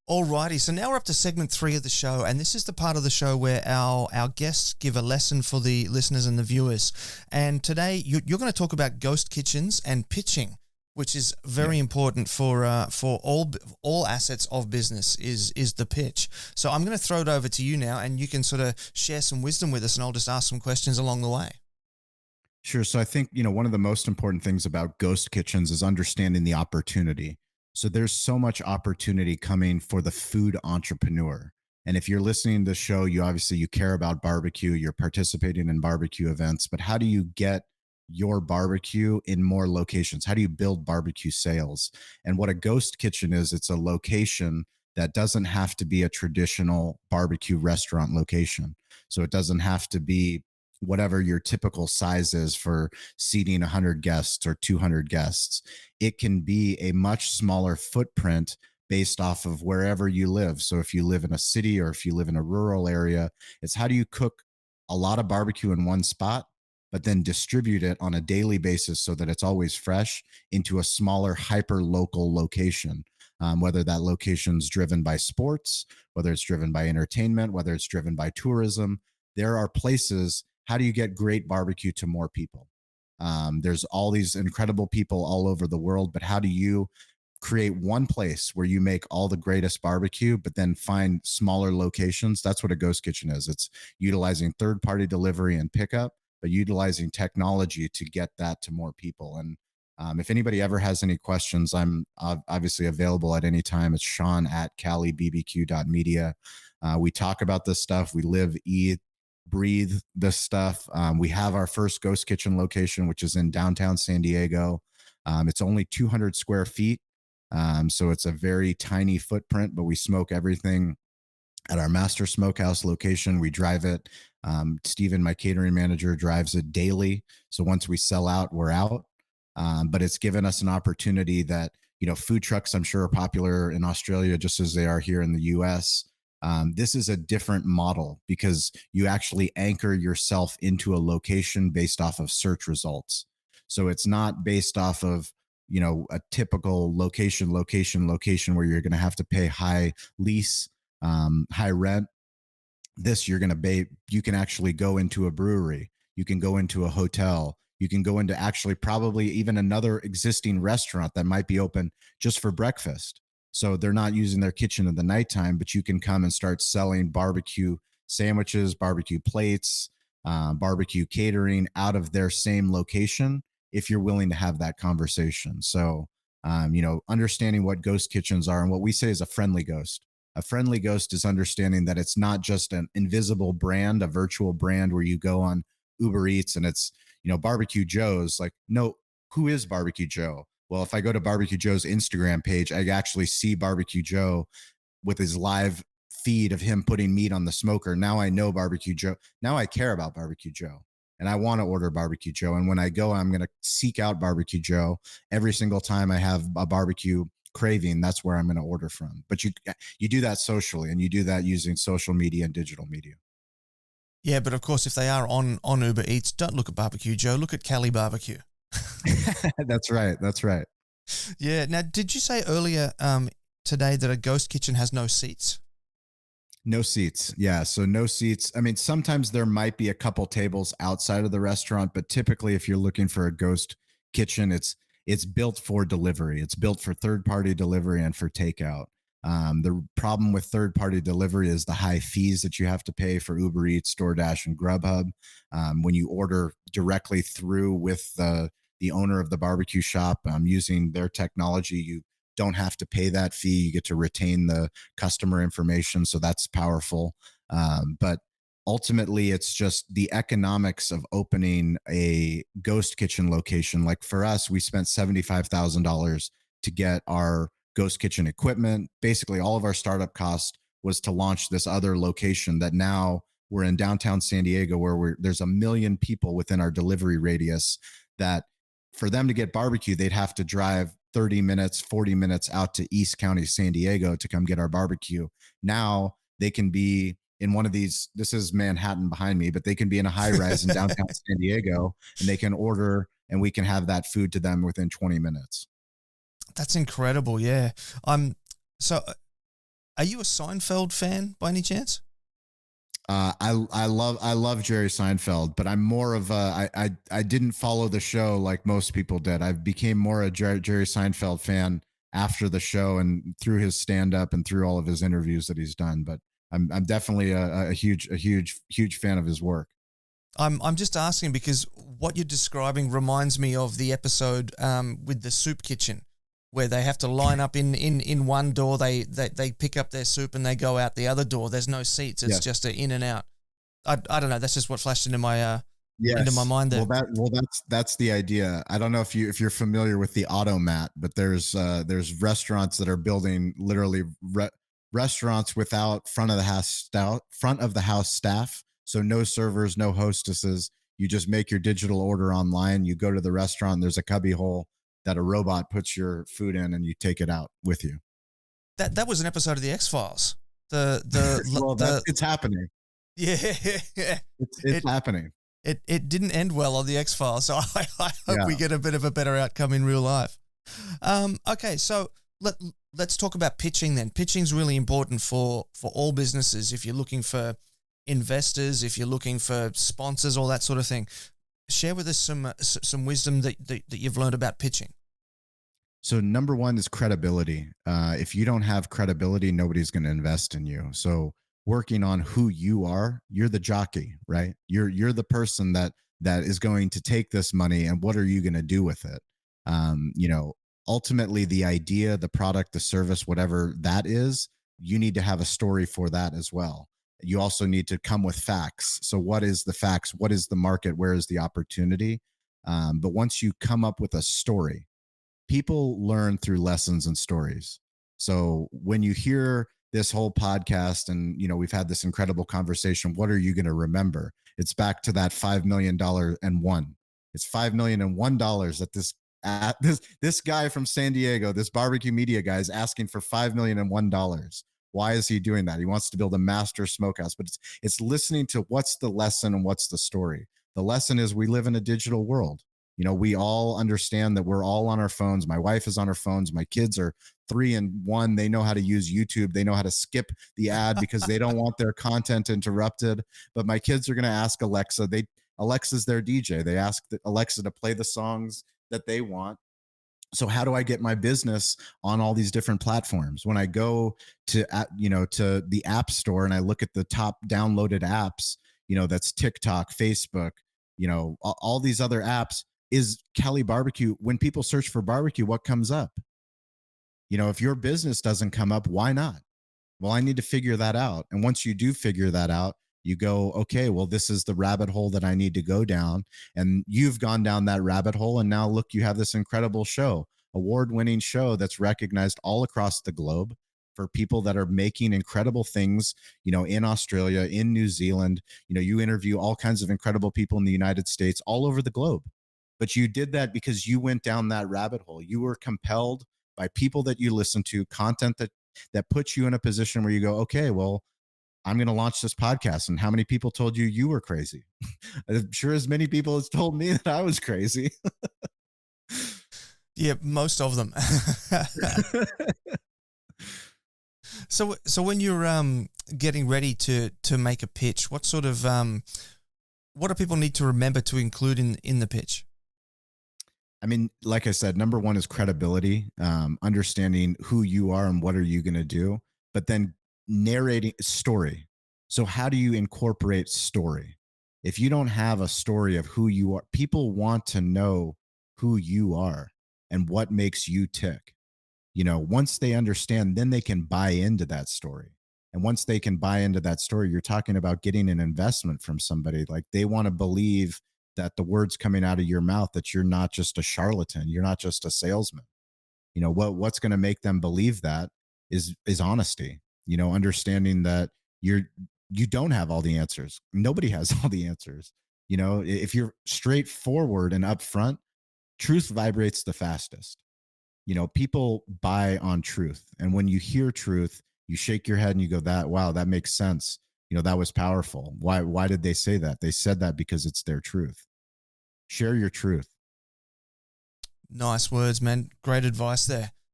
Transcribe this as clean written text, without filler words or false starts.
Alrighty, so now we're up to segment 3 of the show, and this is the part of the show where our guests give a lesson for the listeners and the viewers. And today you're going to talk about ghost kitchens and pitching, which is very important for all assets of business is the pitch. So I'm going to throw it over to you now, and you can sort of share some wisdom with us, and I'll just ask some questions along the way. Sure. So I think, one of the most important things about ghost kitchens is understanding the opportunity. So there's so much opportunity coming for the food entrepreneur. And if you're listening to the show, you care about barbecue, you're participating in barbecue events, but how do you get your barbecue in more locations? How do you build barbecue sales? And what a ghost kitchen is, it's a location that doesn't have to be a traditional barbecue restaurant location. So it doesn't have to be whatever your typical size is for seating 100 guests or 200 guests. It can be a much smaller footprint based off of wherever you live. So if you live in a city or if you live in a rural area, it's how do you cook a lot of barbecue in one spot, but then distribute it on a daily basis so that it's always fresh into a smaller, hyper local location. Whether that location's driven by sports, whether it's driven by entertainment, whether it's driven by tourism, there are places. How do you get great barbecue to more people? There's all these incredible people all over the world, but how do you create one place where you make all the greatest barbecue, but then find smaller locations? That's what a ghost kitchen is. It's utilizing third-party delivery and pickup, but utilizing technology to get that to more people. And if anybody ever has any questions, I'm obviously available at any time. It's Shawn at CaliBBQ.media. We talk about this stuff. We live, eat, breathe this stuff. We have our first ghost kitchen location, which is in downtown San Diego. It's only 200 square feet. So it's a very tiny footprint, but we smoke everything at our master smokehouse location. We drive it. Steven, my catering manager, drives it daily. So once we sell out, we're out. But it's given us an opportunity that, food trucks, I'm sure, are popular in Australia just as they are here in the US. This is a different model because you actually anchor yourself into a location based off of search results. So it's not based off of, a typical location where you're going to have to pay high lease, high rent. This you can actually go into a brewery. You can go into a hotel. You can go into actually probably even another existing restaurant that might be open just for breakfast. So they're not using their kitchen in the nighttime, but you can come and start selling barbecue sandwiches, barbecue plates, barbecue catering out of their same location if you're willing to have that conversation. So, understanding what ghost kitchens are and what we say is a friendly ghost. A friendly ghost is understanding that it's not just an invisible brand, a virtual brand where you go on Uber Eats and it's, Barbecue Joe's. Like, no, who is Barbecue Joe? Well, if I go to Barbecue Joe's Instagram page, I actually see Barbecue Joe with his live feed of him putting meat on the smoker. Now I know Barbecue Joe. Now I care about Barbecue Joe and I want to order Barbecue Joe. And when I go, I'm going to seek out Barbecue Joe every single time I have a barbecue craving. That's where I'm going to order from. But you do that socially, and you do that using social media and digital media. Yeah, but of course, if they are on Uber Eats, don't look at Barbecue Joe. Look at Cali BBQ. That's right. That's right. Yeah. Now, did you say earlier today that a ghost kitchen has no seats? No seats. Yeah. So no seats. I mean, sometimes there might be a couple tables outside of the restaurant, but typically if you're looking for a ghost kitchen, it's built for delivery. It's built for third-party delivery and for takeout. The problem with third-party delivery is the high fees that you have to pay for Uber Eats, DoorDash, and Grubhub. When you order directly through with the owner of the barbecue shop using their technology, you don't have to pay that fee. You get to retain the customer information. So that's powerful. But ultimately, it's just the economics of opening a ghost kitchen location. Like for us, we spent $75,000 to get our ghost kitchen equipment. Basically, all of our startup cost was to launch this other location that now we're in downtown San Diego, where there's 1 million people within our delivery radius that for them to get barbecue, they'd have to drive 30 minutes, 40 minutes out to East County, San Diego to come get our barbecue. Now they can be in one of these, this is Manhattan behind me, but they can be in a high rise in downtown San Diego and they can order and we can have that food to them within 20 minutes. That's incredible. Yeah. So Are you a Seinfeld fan by any chance? I love Jerry Seinfeld, but I'm more of I didn't follow the show like most people did. I became more a Jerry Seinfeld fan after the show and through his stand up and through all of his interviews that he's done. But I'm definitely a huge fan of his work. I'm just asking because what you're describing reminds me of the episode with the soup kitchen, where they have to line up in one door. They pick up their soup and they go out the other door. There's no seats. It's just an in and out. I don't know. That's just what flashed into my into my mind there. That's the idea. I don't know if you're familiar with the automat, but there's restaurants that are building literally restaurants without front of the house staff. So no servers, no hostesses. You just make your digital order online. You go to the restaurant. There's a cubby hole that a robot puts your food in, and you take it out with you. That was an episode of the X-Files. It's happening. Yeah, it's happening. It didn't end well on the X-Files, so I hope we get a bit of a better outcome in real life. Okay, so let's talk about pitching then. Pitching's really important for all businesses. If you're looking for investors, if you're looking for sponsors, all that sort of thing. Share with us some wisdom that you've learned about pitching. So number one is credibility. If you don't have credibility, nobody's going to invest in you. So working on who you are, you're the jockey, right? You're the person that is going to take this money, and what are you going to do with it? Ultimately the idea, the product, the service, whatever that is, you need to have a story for that as well. You also need to come with facts. So what is the facts? What is the market? Where is the opportunity? But once you come up with a story, people learn through lessons and stories. So when you hear this whole podcast and, we've had this incredible conversation, what are you going to remember? It's back to that $5 million and one. It's $5,001,001 that this guy from San Diego, this barbecue media guy, is asking for $5,001,001. Why is he doing that? He wants to build a master smokehouse, but it's listening to what's the lesson and what's the story. The lesson is we live in a digital world. We all understand that we're all on our phones. My wife is on her phones. My kids are 3 and 1. They know how to use YouTube. They know how to skip the ad because they don't want their content interrupted. But my kids are going to ask Alexa. Alexa's their DJ. They ask Alexa to play the songs that they want. So how do I get my business on all these different platforms? When I go to the App Store and I look at the top downloaded apps, that's TikTok, Facebook, all these other apps, is Cali BBQ. When people search for barbecue, what comes up? If your business doesn't come up, why not? Well, I need to figure that out. And once you do figure that out, you go, okay, well, this is the rabbit hole that I need to go down. And you've gone down that rabbit hole. And now look, you have this incredible show, award-winning show that's recognized all across the globe for people that are making incredible things, in Australia, in New Zealand. You interview all kinds of incredible people in the United States, all over the globe. But you did that because you went down that rabbit hole. You were compelled by people that you listen to, content that puts you in a position where you go, okay, well, I'm going to launch this podcast. And how many people told you were crazy? I'm sure as many people as told me that I was crazy. Yeah, most of them. So when you're getting ready to make a pitch, what sort of what do people need to remember to include in the pitch? I mean, like I said, number one is credibility, understanding who you are and what are you going to do, but then narrating story. So how do you incorporate story? If you don't have a story of who you are, people want to know who you are and what makes you tick. Once they understand, then they can buy into that story. And once they can buy into that story, you're talking about getting an investment from somebody. Like they want to believe that the words coming out of your mouth, that you're not just a charlatan, you're not just a salesman. What's going to make them believe that is honesty. Understanding that you don't have all the answers. Nobody has all the answers. If you're straightforward and upfront, truth vibrates the fastest. People buy on truth. And when you hear truth, you shake your head and you go, that makes sense. That was powerful. Why did they say that? They said that because it's their truth. Share your truth. Nice words, man. Great advice there.